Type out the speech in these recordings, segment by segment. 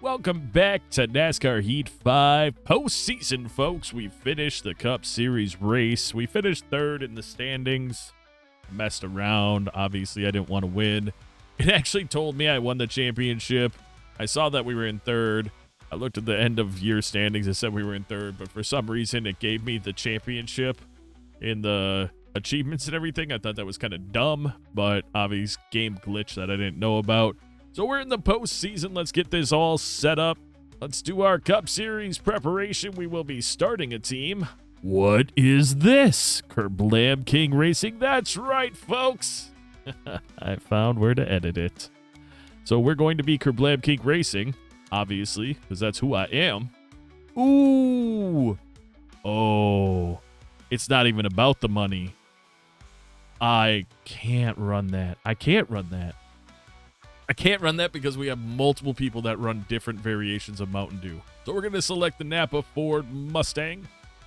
Welcome back to NASCAR Heat 5 postseason, folks. We finished the Cup Series race. We finished third in the standings. I messed around. Obviously, I didn't want to win. It actually told me I won the championship. I saw that we were in third. I looked at the end of year standings. It said we were in third, but for some reason, it gave me the championship in the achievements and everything. I thought that was kind of dumb, but obvious game glitch that I didn't know about. So we're in the postseason. Let's get this all set up. Let's do our Cup Series preparation. We will be starting a team. What is this? Kerblam King Racing? That's right, folks. I found where to edit it. So we're going to be Kerblam King Racing, obviously, because that's who I am. Ooh. Oh. It's not even about the money. I can't run that. I can't run that because we have multiple people that run different variations of Mountain Dew. So we're going to select the Napa Ford Mustang.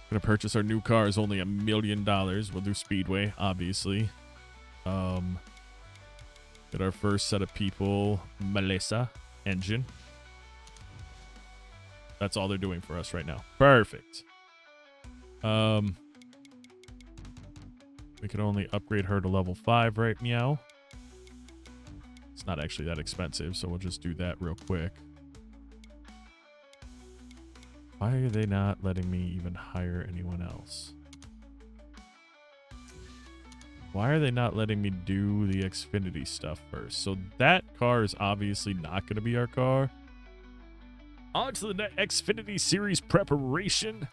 Going to purchase our new car is only $1 million. We'll do Speedway, obviously. Get our first set of people. Melissa engine. That's all they're doing for us right now. Perfect. We can only upgrade her to level 5 right meow. It's not actually that expensive, so we'll just do that real quick. Why are they not letting me even hire anyone else? Why are they not letting me do the Xfinity stuff first? So that car is obviously not going to be our car. On to the Xfinity Series preparation.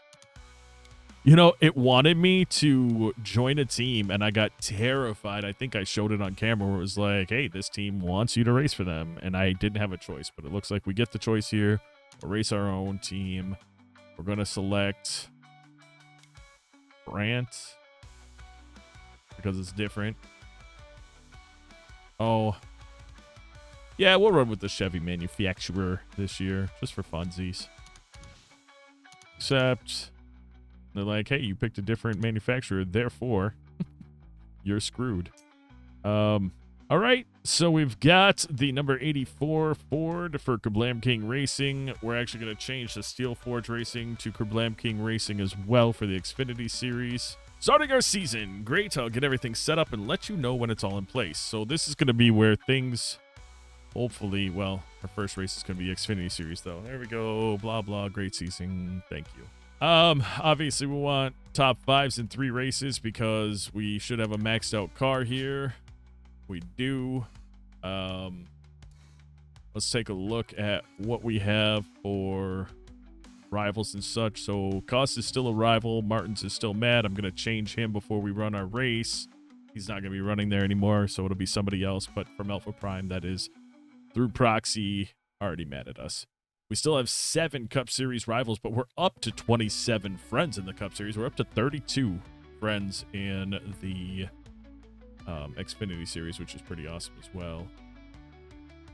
You know, it wanted me to join a team, and I got terrified. I think I showed it on camera where it was like, hey, this team wants you to race for them, and I didn't have a choice. But it looks like we get the choice here. We'll race our own team. We're going to select Brant because it's different. Oh, yeah, we'll run with the Chevy manufacturer this year just for funsies. Except they're like, hey, you picked a different manufacturer, therefore you're screwed. All right, so we've got the number 84 Ford for Kerblam King Racing. We're actually going to change the Steel Forge Racing to Kerblam King Racing as well for the Xfinity Series. Starting our season. Great, I'll get everything set up and let you know when it's all in place. So this is going to be where things, hopefully, well, our first race is going to be Xfinity Series, though. There we go, blah, blah, great season, thank you. Obviously we want top 5s in 3 races because we should have a maxed out car here. We do. Let's take a look at what we have for rivals and such. So Cost is still a rival. Martins is still mad. I'm going to change him before we run our race. He's not going to be running there anymore, so it'll be somebody else. But from Alpha Prime, that is through proxy, already mad at us. We still have 7 Cup Series rivals, but we're up to 27 friends in the Cup Series. We're up to 32 friends in the Xfinity Series, which is pretty awesome as well.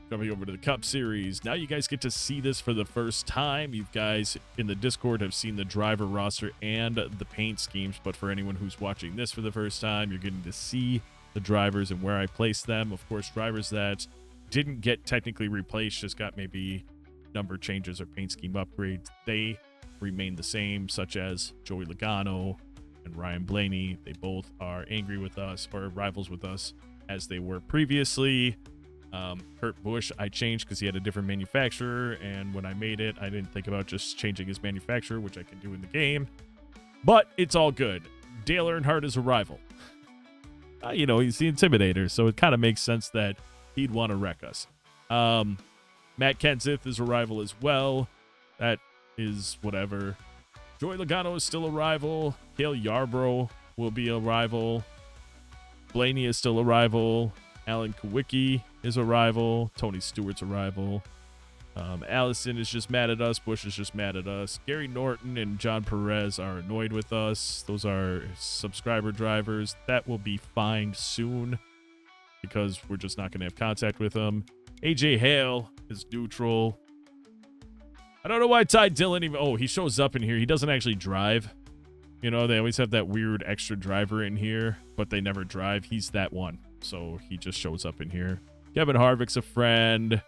Jumping over to the Cup Series. Now you guys get to see this for the first time. You guys in the Discord have seen the driver roster and the paint schemes, but for anyone who's watching this for the first time, you're getting to see the drivers and where I place them. Of course, drivers that didn't get technically replaced, just got maybe number changes or paint scheme upgrades, they remain the same, such as Joey Logano and Ryan Blaney. They both are angry with us or rivals with us as they were previously. Kurt Busch I changed because he had a different manufacturer, and when I made it I didn't think about just changing his manufacturer, which I can do in the game, but it's all good. Dale Earnhardt is a rival. You know, he's the Intimidator, so it kind of makes sense that he'd want to wreck us. Matt Kenseth is a rival as well. That is whatever. Joey Logano is still a rival. Cale Yarborough will be a rival. Blaney is still a rival. Alan Kawicki is a rival. Tony Stewart's a rival. Allison is just mad at us. Bush is just mad at us. Gary Norton and John Perez are annoyed with us. Those are subscriber drivers. That will be fined soon because we're just not going to have contact with them. AJ Hale is neutral. I don't know why Ty Dillon even... Oh, he shows up in here. He doesn't actually drive. You know, they always have that weird extra driver in here, but they never drive. He's that one. So he just shows up in here. Kevin Harvick's a friend.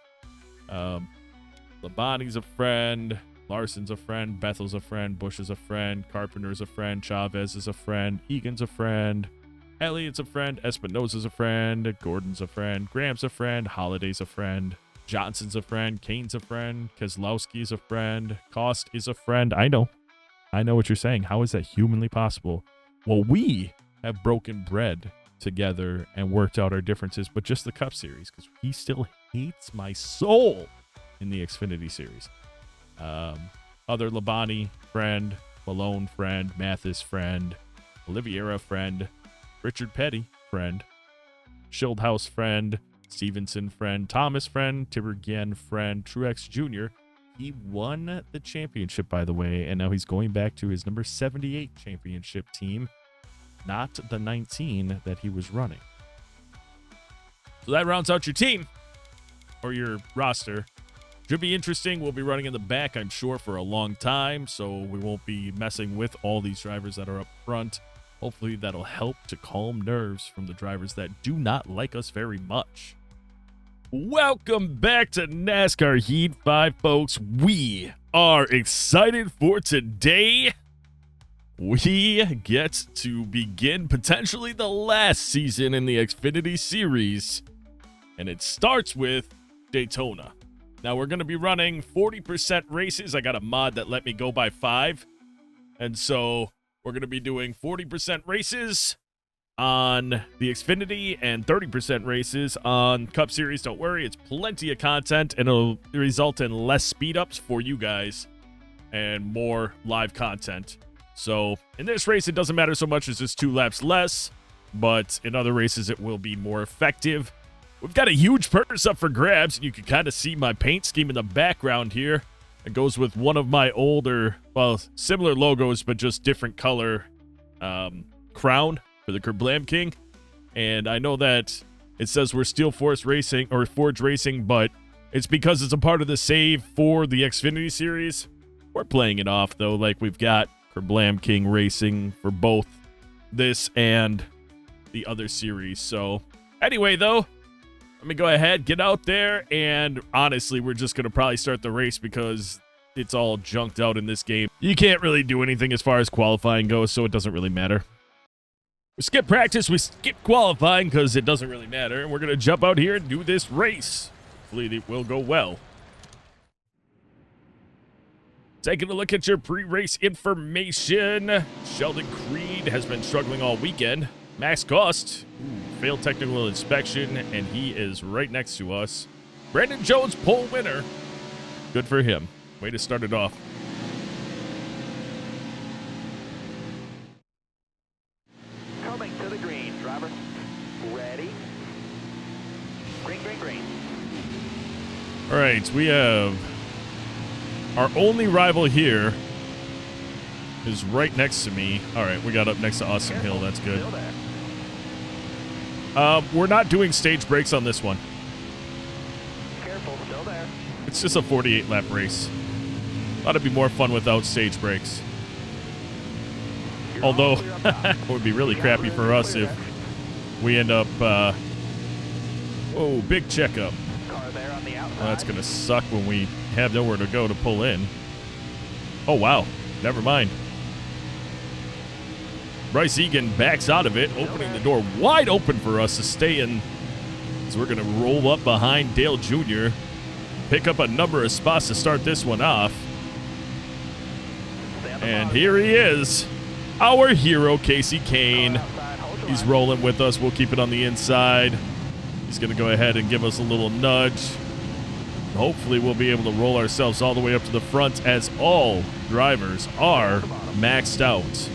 Labonte's a friend. Larson's a friend. Bethel's a friend. Bush is a friend. Carpenter's a friend. Chavez is a friend. Egan's a friend. Elliott's a friend. Espinosa's a friend. Gordon's a friend. Graham's a friend. Holliday's a friend. Johnson's a friend. Kane's a friend. Keselowski's a friend. Cost is a friend. I know what you're saying. How is that humanly possible? Well, we have broken bread together and worked out our differences, but just the Cup Series, because he still hates my soul in the Xfinity Series. Other Labonte friend, Malone friend, Mathis friend, Oliveira friend, Richard Petty friend, Schildhouse friend, Stevenson friend, Thomas friend, Tibergen friend, Truex Jr. He won the championship, by the way, and now he's going back to his number 78 championship team, not the 19 that he was running. So that rounds out your team, or your roster. Should be interesting. We'll be running in the back, I'm sure, for a long time, so we won't be messing with all these drivers that are up front. Hopefully that'll help to calm nerves from the drivers that do not like us very much. Welcome back to NASCAR Heat 5, folks. We are excited for today. We get to begin potentially the last season in the Xfinity Series, and it starts with Daytona. Now, we're going to be running 40% races. I got a mod that let me go by 5. And so we're going to be doing 40% races on the Xfinity and 30% races on Cup Series. Don't worry, it's plenty of content, and it'll result in less speed-ups for you guys and more live content. So in this race, it doesn't matter so much as it's 2 laps less, but in other races, it will be more effective. We've got a huge purse up for grabs, and you can kind of see my paint scheme in the background here. It goes with one of my older, well, similar logos, but just different color crown for the Kerblam King. And I know that it says we're Steel Force Racing, or Forge Racing, but it's because it's a part of the save for the Xfinity Series. We're playing it off, though, like we've got Kerblam King Racing for both this and the other series. So anyway, though, let me go ahead, get out there, and honestly, we're just going to probably start the race because it's all junked out in this game. You can't really do anything as far as qualifying goes, so it doesn't really matter. We skip practice, we skip qualifying because it doesn't really matter, and we're going to jump out here and do this race. Hopefully it will go well. Taking a look at your pre-race information. Sheldon Creed has been struggling all weekend. Max Cost failed technical inspection, and he is right next to us. Brandon Jones, pole winner. Good for him. Way to start it off. Coming to the green, driver. Ready? Green, green, green. All right, we have our only rival here is right next to me. All right, we got up next to Austin Hill. That's good. We're not doing stage breaks on this one. Careful, still there. It's just a 48-lap race. Thought it'd be more fun without stage breaks. Although, it would be really crappy for us if we end up, whoa, big checkup. Car there on the outside. Well, that's going to suck when we have nowhere to go to pull in. Oh, wow. Never mind. Bryce Egan backs out of it, opening the door wide open for us to stay in. So we're going to roll up behind Dale Jr., pick up a number of spots to start this one off. And here he is, our hero, Casey Kane. He's rolling with us. We'll keep it on the inside. He's going to go ahead and give us a little nudge. Hopefully we'll be able to roll ourselves all the way up to the front, as all drivers are maxed out.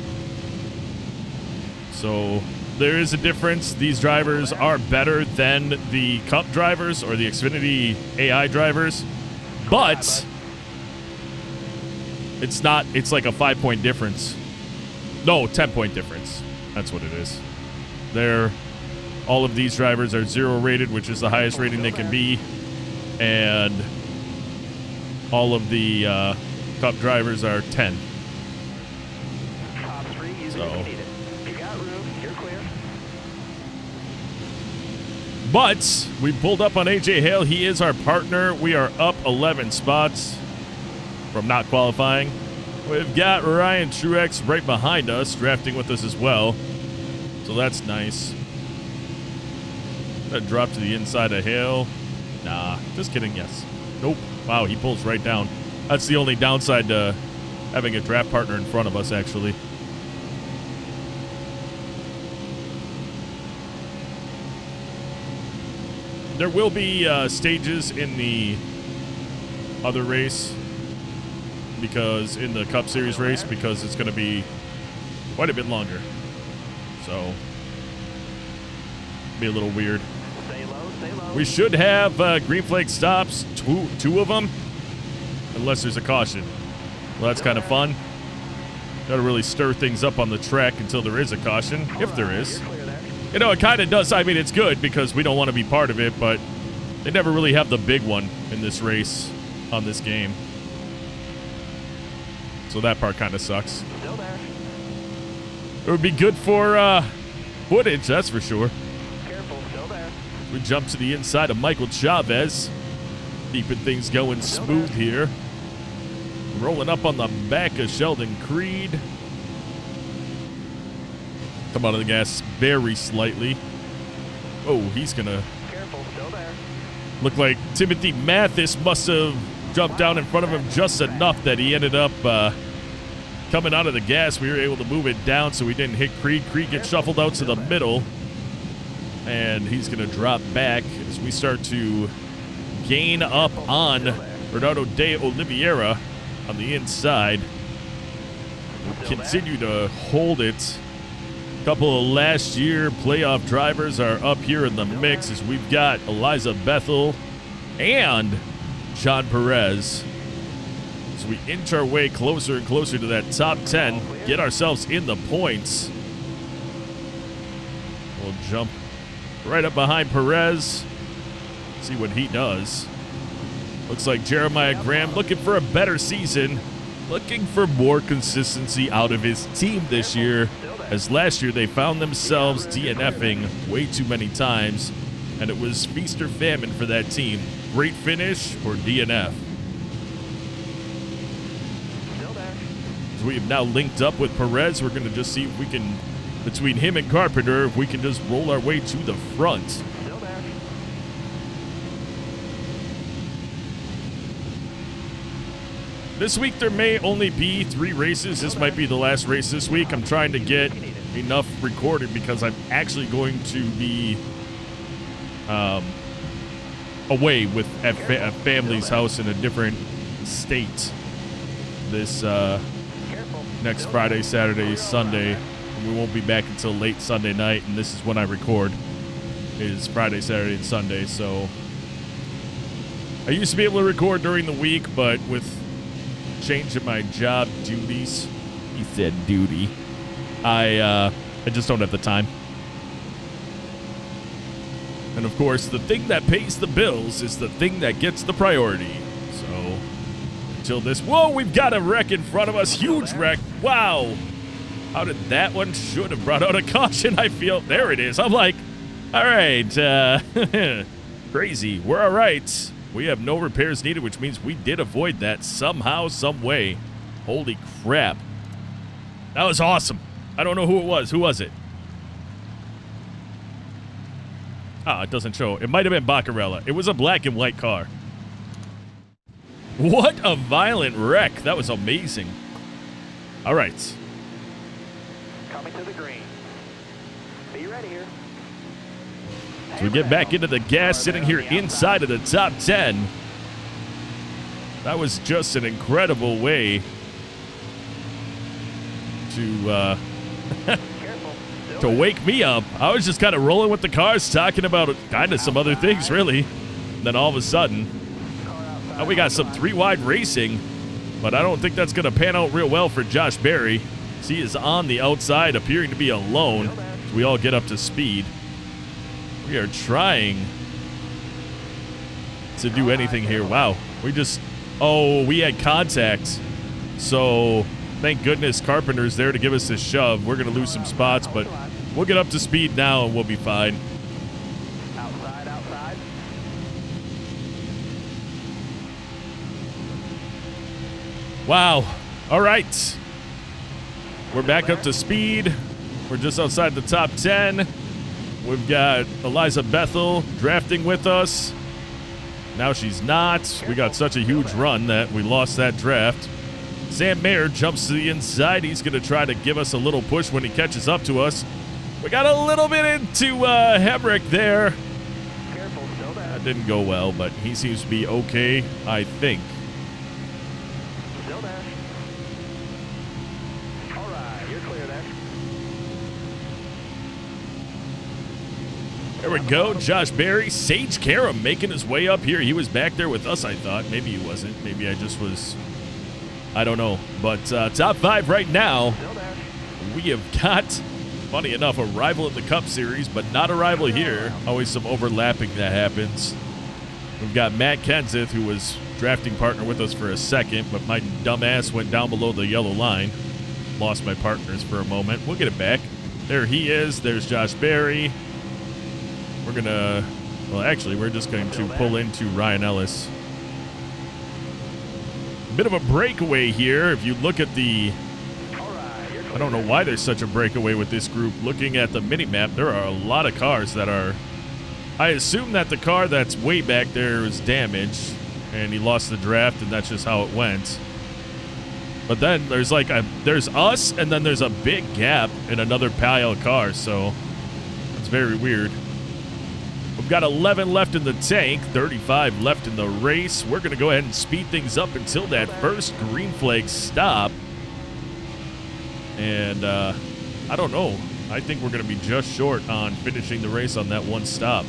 So there is a difference. These drivers are better than the Cup drivers or the Xfinity AI drivers, but it's not, it's like a 5-point difference. No, 10-point difference. That's what it is. All of these drivers are 0 rated, which is the highest rating they can be. And all of the Cup drivers are 10. So But we pulled up on AJ Hale. He is our partner. We are up 11 spots from not qualifying. We've got Ryan Truex right behind us, drafting with us as well. So that's nice. That drop to the inside of Hale. Nah, just kidding, yes. Nope. Wow, he pulls right down. That's the only downside to having a draft partner in front of us, actually. There will be stages in the other race, because in the Cup Series race, because it's going to be quite a bit longer. So, be a little weird. Stay low, stay low. We should have green flag stops, two of them, unless there's a caution. Well, that's kind of fun. Got to really stir things up on the track until there is a caution, if there is. You're clear there. You know, it kind of does. I mean, it's good because we don't want to be part of it, but they never really have the big one in this race on this game. So that part kind of sucks. Still there. It would be good for footage, that's for sure. Careful, still there. We jump to the inside of Michael Chavez. Keeping things going smooth here. Rolling up on the back of Sheldon Creed. Come out of the gas very slightly. Oh, he's going to Careful, still there. look like Timothy Mathis must have jumped down in front of him just enough that he ended up coming out of the gas. We were able to move it down so we didn't hit Creed. Creed gets shuffled out to the middle. And he's going to drop back as we start to gain up on Bernardo de Oliveira on the inside. We'll continue to hold it. A couple of last year playoff drivers are up here in the mix as we've got Eliza Bethel and John Perez. As we inch our way closer and closer to that top 10, get ourselves in the points. We'll jump right up behind Perez, see what he does. Looks like Jeremiah Graham looking for a better season, looking for more consistency out of his team this year, as last year they found themselves DNFing way too many times, and it was feast or famine for that team. Great finish or DNF. Still there. So we have now linked up with Perez. We're going to just see if we can, between him and Carpenter, if we can just roll our way to the front. Still there. This week there may only be 3 races. This might be the last race this week. I'm trying to get enough recorded because I'm actually going to be away with at a family's house in a different state this Careful. next Friday, Saturday, Sunday. And we won't be back until late Sunday night, and this is when I record, is Friday, Saturday, and Sunday. So I used to be able to record during the week, but with change in my job duties, he said duty, I just don't have the time. And of course, the thing that pays the bills is the thing that gets the priority. So until this, whoa, we've got a wreck in front of us, huge wreck. Wow, how did that one should have brought out a caution? I feel there it is. I'm like, all right, crazy. We're all right. We have no repairs needed, which means we did avoid that somehow, some way. Holy crap. That was awesome. I don't know who it was. Who was it? Ah, it doesn't show. It might have been Baccarella. It was a black and white car. What a violent wreck. That was amazing. All right. Coming to the green. Be ready here. So we get back into the gas, sitting here inside of the top 10. That was just an incredible way to to wake me up. I was just kind of rolling with the cars, talking about kind of some other things, really. And then all of a sudden, now we got some 3-wide racing, but I don't think that's going to pan out real well for Josh Berry. He is on the outside, appearing to be alone. So we all get up to speed. We are trying to do anything here. Wow. We had contact. So thank goodness Carpenter's there to give us this shove. We're going to lose some spots, but we'll get up to speed now and we'll be fine. Outside. Wow. All right. We're back up to speed. We're just outside the top 10. We've got Eliza Bethel drafting with us. Now she's not. We got such a huge run that we lost that draft. Sam Mayer jumps to the inside. He's going to try to give us a little push when he catches up to us. We got a little bit into Hemrick there. That didn't go well, but he seems to be okay, I think. Still there. All right, you're clear there. There we go. Josh Berry. Sage Karam making his way up here. He was back there with us, I thought. Maybe he wasn't. Maybe I just was... I don't know. But top 5 right now. We have got, funny enough, a rival in the Cup Series, but not a rival here. Always some overlapping that happens. We've got Matt Kenseth, who was drafting partner with us for a second, but my dumb ass went down below the yellow line. Lost my partners for a moment. We'll get it back. There he is. There's Josh Berry. We're going to, well, actually, we're just going to pull into Ryan Ellis. Bit of a breakaway here. If you look at the, I don't know why there's such a breakaway with this group. Looking at the mini map, there are a lot of cars that are, I assume that the car that's way back there is damaged and he lost the draft and that's just how it went. But then there's like there's us and then there's a big gap in another pile of cars, so it's very weird. We've got 11 left in the tank, 35 left in the race. We're going to go ahead and speed things up until that first green flag stop. And I don't know. I think we're going to be just short on finishing the race on that one stop.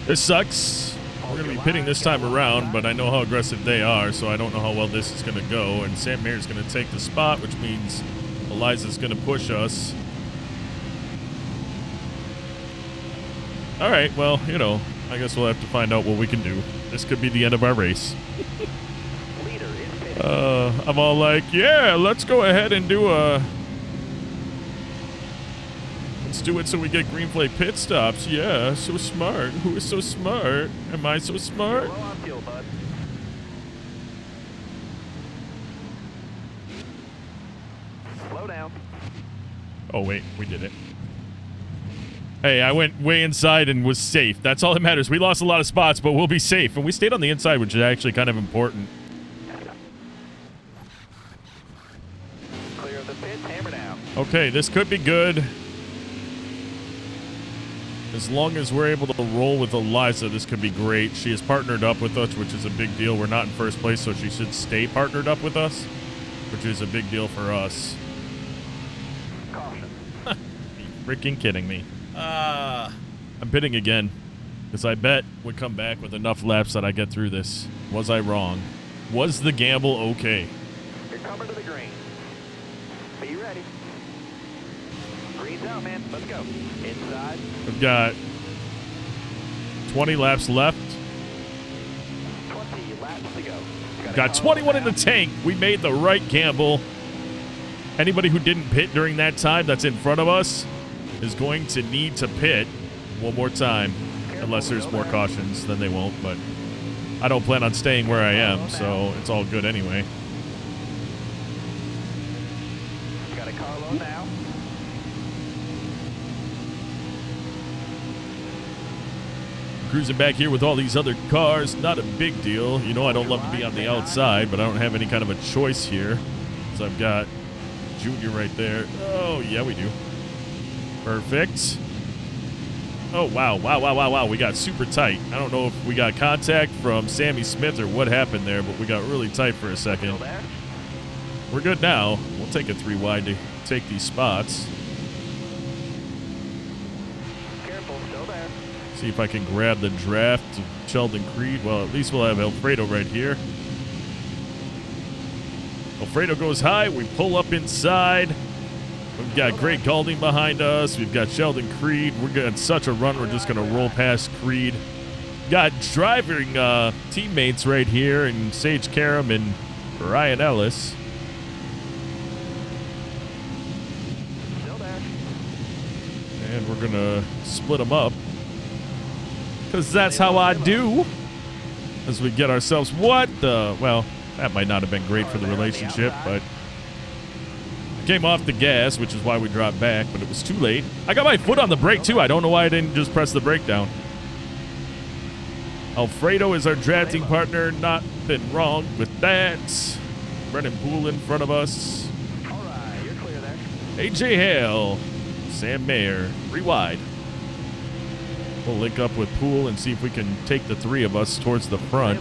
This sucks. We're going to be pitting this time around, but I know how aggressive they are, so I don't know how well this is going to go. And Sam Mayer's going to take the spot, which means Eliza's going to push us. All right, well, you know, I guess we'll have to find out what we can do. This could be the end of our race. I'm all like, yeah, let's go ahead and do a... Let's do it so we get green flag pit stops. Yeah, so smart. Who is so smart? Am I so smart? Slow down. Oh, wait, we did it. Hey, I went way inside and was safe. That's all that matters. We lost a lot of spots, but we'll be safe. And we stayed on the inside, which is actually kind of important. Clear of the pits, hammer down. Okay, this could be good. As long as we're able to roll with Eliza, this could be great. She is partnered up with us, which is a big deal. We're not in first place, so she should stay partnered up with us, which is a big deal for us. Caution. Are you freaking kidding me? I'm pitting again, because I bet we come back with enough laps that I get through this. Was I wrong? Was the gamble okay? You're coming to the green. Be ready. Green's out, man. Let's go. Inside. We've got 20 laps left. 20 laps to go. You got Got 21 in the tank. We made the right gamble. Anybody who didn't pit during that time that's in front of us is going to need to pit one more time. Unless there's more cautions, then they won't. But I don't plan on staying where I am, so it's all good anyway. Got a car low now. Cruising back here with all these other cars, not a big deal. You know I don't love to be on the outside, but I don't have any kind of a choice here. So I've got Junior right there. Oh, yeah, we do. Perfect. Oh, wow, wow, wow, wow, wow. We got super tight. I don't know if we got contact from Sammy Smith or what happened there, but we got really tight for a second. We're good now. We'll take a 3 wide to take these spots. Careful, still there. See if I can grab the draft of Sheldon Creed. Well, at least we'll have Alfredo right here. Alfredo goes high. We pull up inside. We've got Greg Galding behind us. We've got Sheldon Creed. We're getting such a run. We're just going to roll past Creed. Got driving teammates right here in Sage Karam and Ryan Ellis. Still there. And we're going to split them up. Because that's how I do. As we get ourselves... What the... Well, that might not have been great for the relationship, but... Came off the gas, which is why we dropped back, but it was too late. I got my foot on the brake, too. I don't know why I didn't just press the brake down. Alfredo is our drafting partner. Nothing wrong with that. Brennan Poole in front of us. All right, you're clear there. AJ Hale. Sam Mayer. 3 wide. We'll link up with Poole and see if we can take the 3 of us towards the front.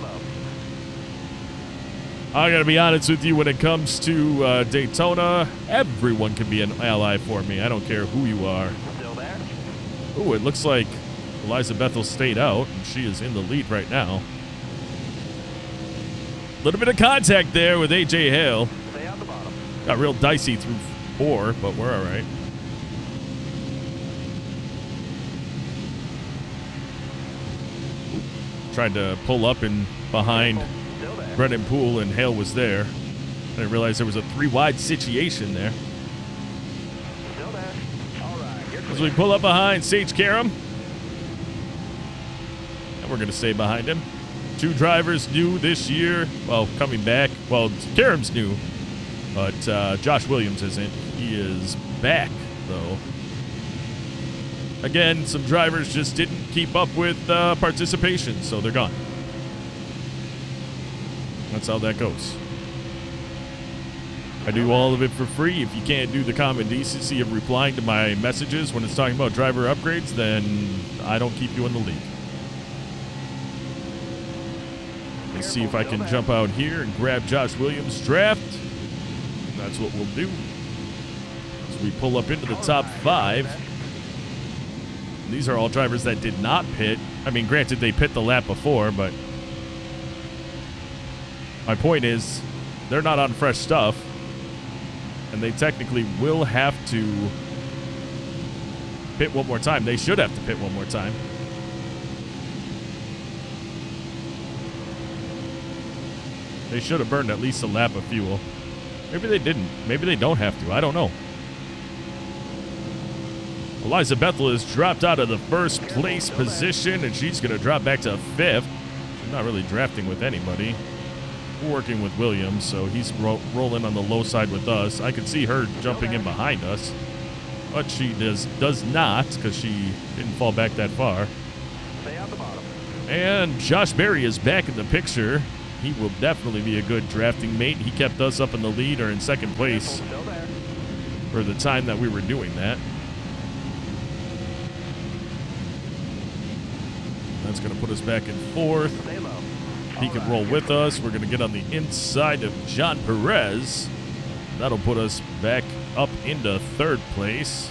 I gotta be honest with you, when it comes to Daytona, everyone can be an ally for me. I don't care who you are. Still there. Ooh, it looks like Eliza Bethel stayed out, and she is in the lead right now. A little bit of contact there with AJ Hale. Stay on the bottom. Got real dicey through 4, but we're all right. Tried to pull up and behind Brennan Poole, and Hale was there. I didn't realize there was a 3 wide situation there. Still there. All right, you're clear. As we pull up behind Sage Karam. And we're going to stay behind him. 2 drivers new this year. Well, coming back. Well, Karam's new, but Josh Williams isn't. He is back, though. Again, some drivers just didn't keep up with participation, so they're gone. That's how that goes. I do all of it for free. If you can't do the common decency of replying to my messages when it's talking about driver upgrades, then I don't keep you in the league. Let's see if I can jump out here and grab Josh Williams' draft. That's what we'll do. As we pull up into the top 5. These are all drivers that did not pit. I mean, granted, they pit the lap before, but my point is, they're not on fresh stuff, and they technically will have to pit one more time. They should have to pit one more time. They should have burned at least a lap of fuel. Maybe they didn't. Maybe they don't have to. I don't know. Eliza Bethel has dropped out of the 1st place position, and she's going to drop back to 5th. She's not really drafting with anybody. We're working with Williams, so he's rolling on the low side with us. I can see her jumping in behind us, but she does not, because she didn't fall back that far. Stay on the bottom. And Josh Berry is back in the picture. He will definitely be a good drafting mate. He kept us up in the lead or in 2nd place Still there. for the time that we were doing that. That's going to put us back in 4th. Stay low. He can roll with us. We're going to get on the inside of John Perez. That'll put us back up into 3rd place.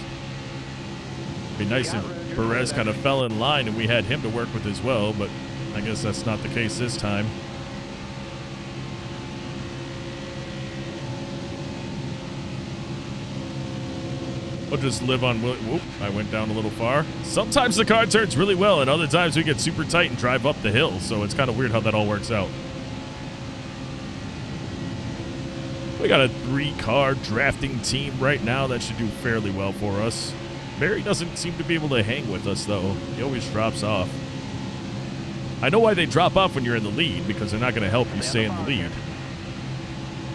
Be nice if Perez kind of fell in line and we had him to work with as well, but I guess that's not the case this time. We'll just live on... Whoop, I went down a little far. Sometimes the car turns really well, and other times we get super tight and drive up the hill, so it's kind of weird how that all works out. We got a 3-car drafting team right now that should do fairly well for us. Barry doesn't seem to be able to hang with us, though. He always drops off. I know why they drop off when you're in the lead, because they're not going to help you stay in the lead.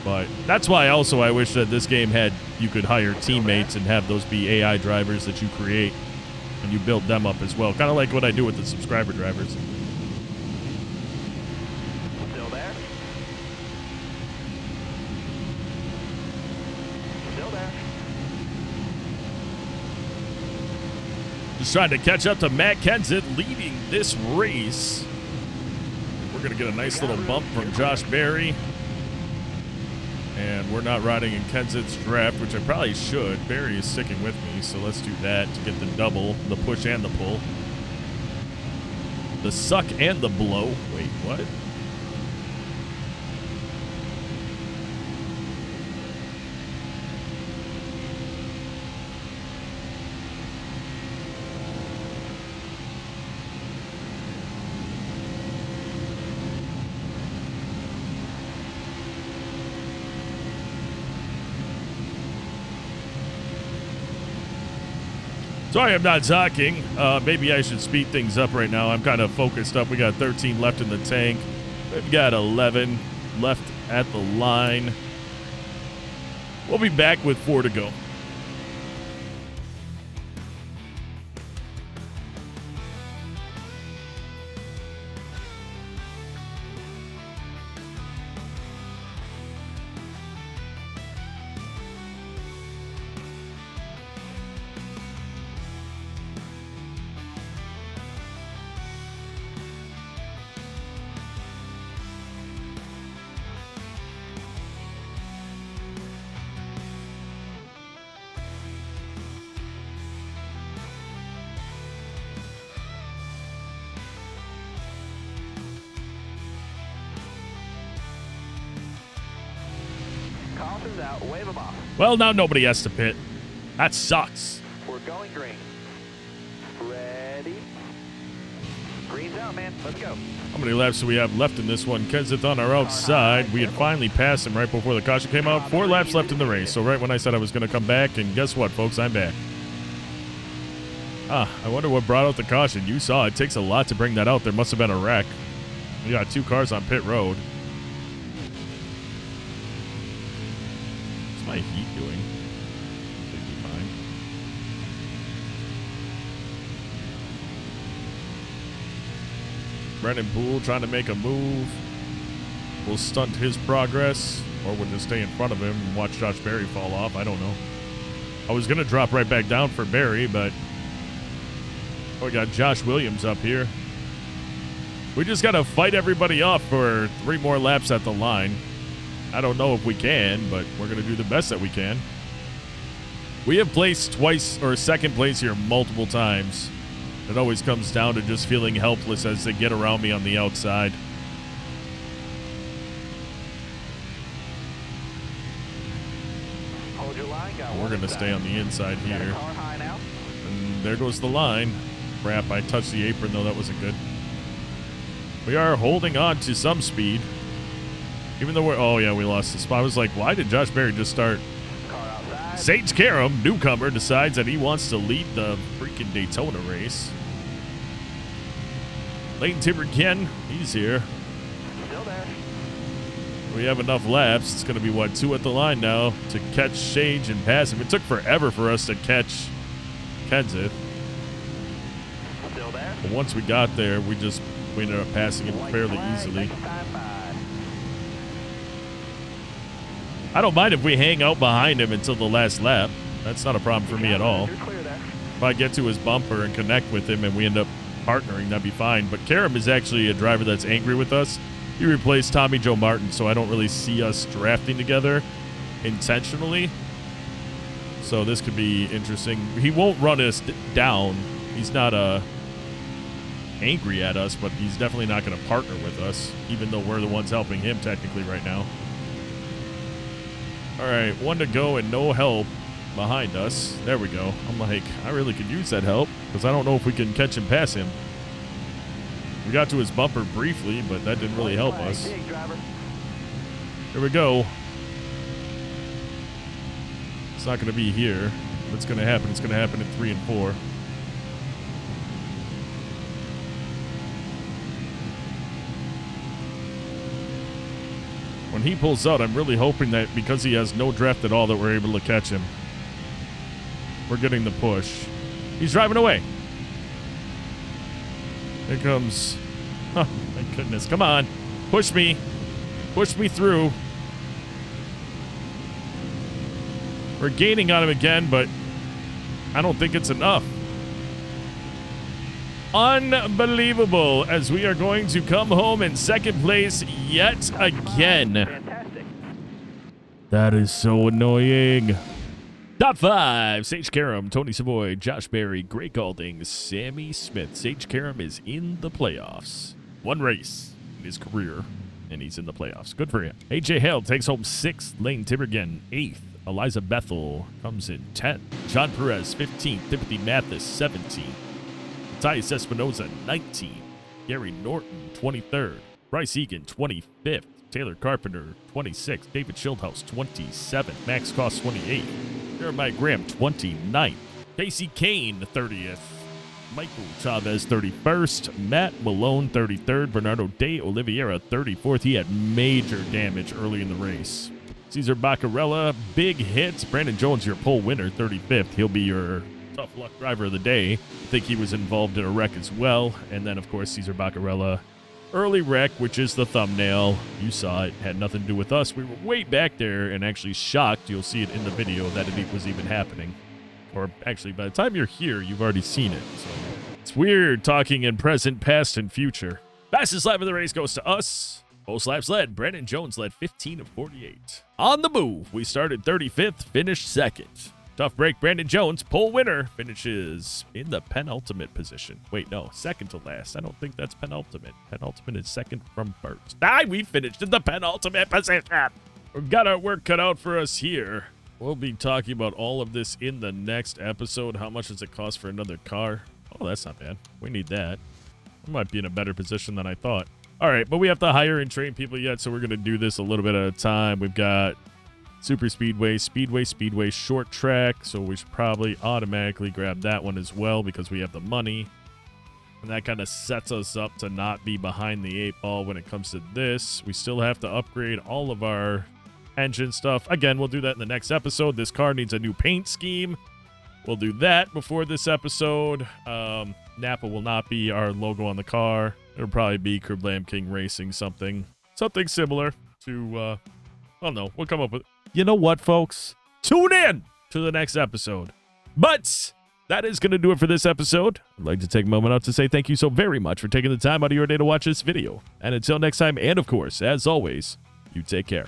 But that's why also I wish that this game had, you could hire teammates and have those be AI drivers that you create, and you build them up as well. Kind of like what I do with the subscriber drivers. Still there? Still there. Just trying to catch up to Matt Kenseth leading this race. We're going to get a nice little bump from Josh Berry. And we're not riding in Kenseth's draft, which I probably should. Barry is sticking with me, so let's do that to get the double, the push and the pull. The suck and the blow. Wait, what? Sorry I'm not talking. Maybe I should speed things up right now. I'm kind of focused up. We got 13 left in the tank. We've got 11 left at the line. We'll be back with 4 to go. Caution's out. Wave them off. Well, now nobody has to pit. That sucks. We're going green. Ready? Green's out, man. Let's go. How many laps do we have left in this one? Kenseth on our outside. We had finally passed him right before the caution came out. 4 laps left in the race. So right when I said I was going to come back, and guess what, folks? I'm back. I wonder what brought out the caution. You saw it takes a lot to bring that out. There must have been a wreck. We got 2 cars on pit road. What's my heat doing? Should be fine. Brennan Poole trying to make a move. We'll stunt his progress, or we'll just stay in front of him and watch Josh Berry fall off. I don't know. I was going to drop right back down for Berry, but we got Josh Williams up here. We just got to fight everybody off for 3 more laps at the line. I don't know if we can, but we're going to do the best that we can. We have placed twice, or second place here multiple times. It always comes down to just feeling helpless as they get around me on the outside. Hold your line. We're going to stay on the inside here. And there goes the line. Crap, I touched the apron, though. That wasn't good. We are holding on to some speed. Even though we're... Oh, yeah, we lost the spot. I was like, why did Josh Berry just start? Sage Karam, newcomer, decides that he wants to lead the freaking Daytona race. Leighton Timberken, he's here. Still there. We have enough laps. It's going to be, what, 2 at the line now to catch Sage and pass him. It took forever for us to catch Kenseth. Still there. But once we got there, we ended up passing him fairly easily. I don't mind if we hang out behind him until the last lap. That's not a problem for me at all. If I get to his bumper and connect with him and we end up partnering, that'd be fine. But Karam is actually a driver that's angry with us. He replaced Tommy Joe Martin, so I don't really see us drafting together intentionally. So this could be interesting. He won't run us down. He's not angry at us, but he's definitely not going to partner with us, even though we're the ones helping him technically right now. All right, 1 to go and no help behind us. There we go. I'm like, I really could use that help because I don't know if we can catch and pass him. We got to his bumper briefly, but that didn't really help us. Here we go. It's not going to be here. What's going to happen? It's going to happen in 3 and 4. When he pulls out, I'm really hoping that because he has no draft at all that we're able to catch him. We're getting the push. He's driving away. Here comes... Oh, my goodness. Come on. Push me. Push me through. We're gaining on him again, but I don't think it's enough. Unbelievable, as we are going to come home in second place yet again. Fantastic. That is so annoying. Top 5, Sage Karam, Tony Savoy, Josh Berry, Greg Galding, Sammy Smith. Sage Karam is in the playoffs. One race in his career, and he's in the playoffs. Good for him. AJ Hale takes home 6th. Lane Tibergen, 8th. Eliza Bethel comes in 10th. John Perez, 15th. Timothy Mathis, 17th. Matthias Espinoza, 19th. Gary Norton, 23rd. Bryce Egan, 25th. Taylor Carpenter, 26th. David Schildhaus, 27th. Max Koss, 28th. Jeremiah Graham, 29th. Casey Kane, 30th. Michael Chavez, 31st. Matt Malone, 33rd. Bernardo de Oliveira, 34th. He had major damage early in the race. Cesar Baccarella, big hits. Brandon Jones, your pole winner, 35th. He'll be your tough luck driver of the day. I think he was involved in a wreck as well. And then, of course, Cesar Baccarella, early wreck, which is the thumbnail. You saw it. Had nothing to do with us. We were way back there and actually shocked. You'll see it in the video that it was even happening. Or actually, by the time you're here, you've already seen it. So it's weird talking in present, past, and future. Fastest lap of the race goes to us. Most laps led. Brandon Jones led 15 of 48. On the move, we started 35th, finished 2nd. Tough break, Brandon Jones, pole winner, finishes in the penultimate position. Wait, no, 2nd to last. I don't think that's penultimate. Penultimate is 2nd from first. We finished in the penultimate position. We've got our work cut out for us here. We'll be talking about all of this in the next episode. How much does it cost for another car? Oh, that's not bad. We need that. We might be in a better position than I thought. All right, but we have to hire and train people yet, so we're going to do this a little bit at a time. We've got Super Speedway, Speedway, Short Track, so we should probably automatically grab that one as well because we have the money. And that kind of sets us up to not be behind the 8 ball when it comes to this. We still have to upgrade all of our engine stuff. Again, we'll do that in the next episode. This car needs a new paint scheme. We'll do that before this episode. Napa will not be our logo on the car. It'll probably be Kerblam King Racing something similar to, well, no, we'll come up with, you know what, folks? Tune in to the next episode. But that is going to do it for this episode. I'd like to take a moment out to say thank you so very much for taking the time out of your day to watch this video. And until next time, and of course, as always, you take care.